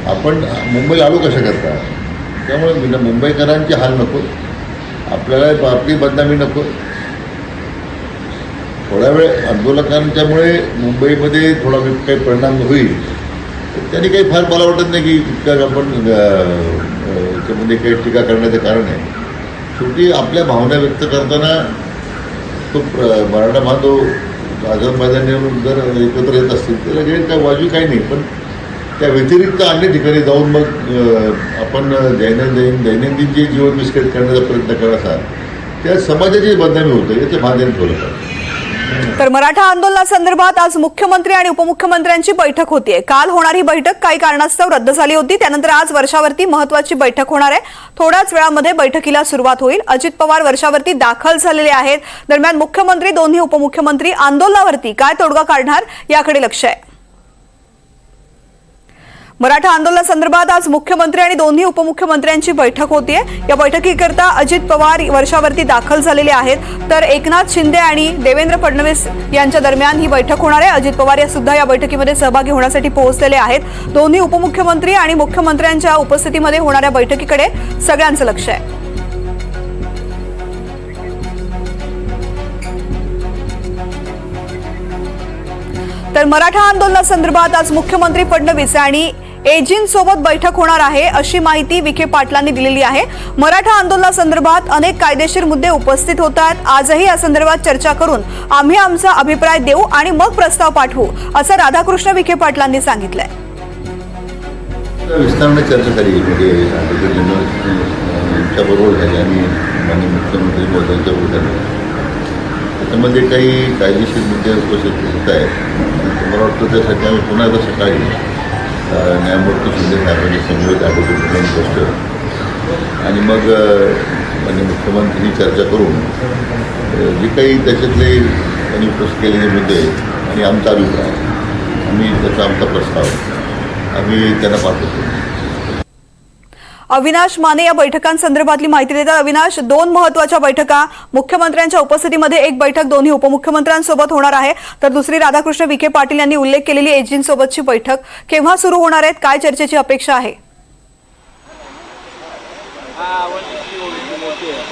आपण मुंबईला आलो कशा करता, त्यामुळे मुंबईकरांचे हाल नको, आपल्याला आपली बदनामी नको. थोडा वेळ आंदोलकांच्यामुळे मुंबईमध्ये थोडा काही परिणाम होईल, तर त्यांनी काही फार मला वाटत नाही की इतकं आपण याच्यामध्ये काही टीका करण्याचं कारण आहे. शेवटी आपल्या भावना व्यक्त करताना तो मराठा बांधव आझाद जर एकत्र येत असतील तर लगेच काय वाजवी काही नाही, पण त्या व्यतिरिक्त अन्य ठिकाणी जाऊन मग आपण दैनंदिन जे जीवन विस्कळीत करण्याचा प्रयत्न करत असाल त्या समाजाची बदनामी होतं याचं भान ठेवलं पाहिजे. तर मराठा आंदोलनासंदर्भात आज मुख्यमंत्री आणि उपमुख्यमंत्र्यांची बैठक होतीये. काल होणारी बैठक काही कारणास्तव रद्द झाली होती. त्यानंतर आज वर्षावरती महत्त्वाची बैठक होणार आहे. थोड्याच वेळामध्ये बैठकीला सुरुवात होईल. अजित पवार वर्षावरती दाखल झालेले आहेत. दरम्यान मुख्यमंत्री, दोन्ही उपमुख्यमंत्री आंदोलनावरती काय तोडगा काढणार याकडे लक्ष आहे. मराठा आंदोलनासंदर्भात आज मुख्यमंत्री आणि दोन्ही उपमुख्यमंत्र्यांची बैठक होतीये. या बैठकीकरता अजित पवार वर्षावरती दाखल झालेले आहेत. तर एकनाथ शिंदे आणि देवेंद्र फडणवीस यांच्या दरम्यान ही बैठक होणार आहे. अजित पवार सुद्धा या बैठकीमध्ये सहभागी होण्यासाठी पोहोचलेले आहेत. दोन्ही उपमुख्यमंत्री आणि मुख्यमंत्र्यांच्या उपस्थितीमध्ये होणाऱ्या बैठकीकडे सगळ्यांचं लक्ष आहे. तर मराठा आंदोलनासंदर्भात आज मुख्यमंत्री फडणवीस आणि एजींसोबत बैठक होणार आहे अशी माहिती विखे पाटलांनी दिलेली आहे. मराठा आंदोलनासंदर्भात अनेक कायदेशीर मुद्दे उपस्थित होतात. आजही या संदर्भात चर्चा करून आम्ही आमचा अभिप्राय देऊ आणि मग प्रस्ताव पाठवू असं राधाकृष्ण विखे पाटलांनी सांगितलंय. विस्ताराने चर्चा झाली, म्हणजे बरोबर झाली आणि माननीय मुख्यमंत्री मोदींच्या बरोबर त्याच्यामध्ये काही कायदेशीर मुद्दे उपस्थित होत आहेत. मला वाटतं त्यासाठी आम्ही पुन्हा एकदा सकाळी न्यायमूर्ती शिंदे साहेबांनी समवेत ॲडव्होकेट गोष्ट आणि मग माननीय मुख्यमंत्री चर्चा करून जे काही त्याच्यातले त्यांनी उपस्थित केलेले मुद्दे आणि आमचा अभिप्राय आम्ही त्याचा आमचा प्रस्ताव आम्ही त्यांना पाठवतो. अविनाश माने या बैठकांसंदर्भातली माहिती देतात. अविनाश, दोन महत्त्वाच्या बैठका, मुख्यमंत्र्यांच्या उपस्थितीमध्ये एक बैठक दोन्ही उपमुख्यमंत्र्यांसोबत होणार आहे, तर दुसरी राधाकृष्ण विखे पाटील यांनी उल्लेख केलेली एजींसोबतची बैठक केव्हा सुरू होणार आहेत, काय चर्चेची अपेक्षा आहे?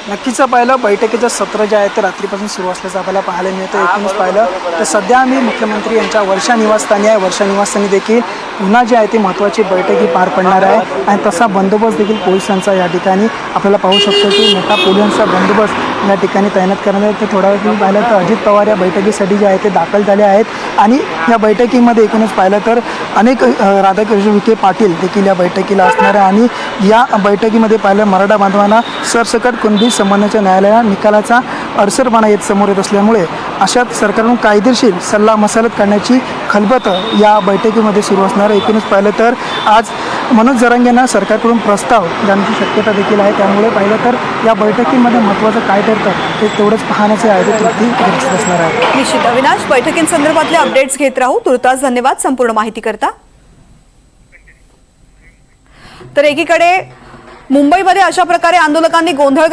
नक्कीच पाहिलं बैठकीचं सत्र जे आहे ते रात्रीपासून सुरू असल्याचं आपल्याला पाहायला मिळतं. एकूणच पाहिलं तर सध्या आम्ही मुख्यमंत्री यांच्या वर्षा निवासस्थानी आहे. वर्षा निवासस्थानी देखील पुन्हा जी आहे ती महत्त्वाची बैठक ही पार पडणार आहे आणि तसा बंदोबस्त देखील पोलिसांचा या ठिकाणी आपल्याला पाहू शकतो की मोठा पोलिसांचा बंदोबस्त या ठिकाणी तैनात करण्यात आहे. तर थोड्या वेळ पाहिलं तर अजित पवार या बैठकीसाठी जे आहे ते दाखल झाले आहेत आणि या बैठकीमध्ये एकूणच पाहिलं तर अनेक राधाकृष्ण विखे पाटील देखील या बैठकीला असणार आहे आणि या बैठकीमध्ये पाहिलं मराठा बांधवांना सरसकट कुणबी संबंधाच्या न्यायालया निकालाचा अडसरपणा समोर येत असल्यामुळे अशात सरकारकडून कायदेशीर सल्ला मसलत करण्याची खलबत या बैठकीमध्ये सुरू असणार आहे. एकूणच पाहिलं तर आज मनोज जरांगे यांना सरकारकडून प्रस्ताव जाण्याची शक्यता देखील आहे. त्यामुळे पाहिलं तर या बैठकीमध्ये महत्त्वाचं काय ठरतं ते तेवढंच पाहण्याचे आहे ते तृप्ती असणार आहे. निश्चित अविनाश, बैठकींसंदर्भातले अपडेट्स घेत राहू. तुर्तास धन्यवाद संपूर्ण माहिती करता. तर एकीकडे मुंबईमध्ये अशा प्रकारे आंदोलकांनी गोंधळ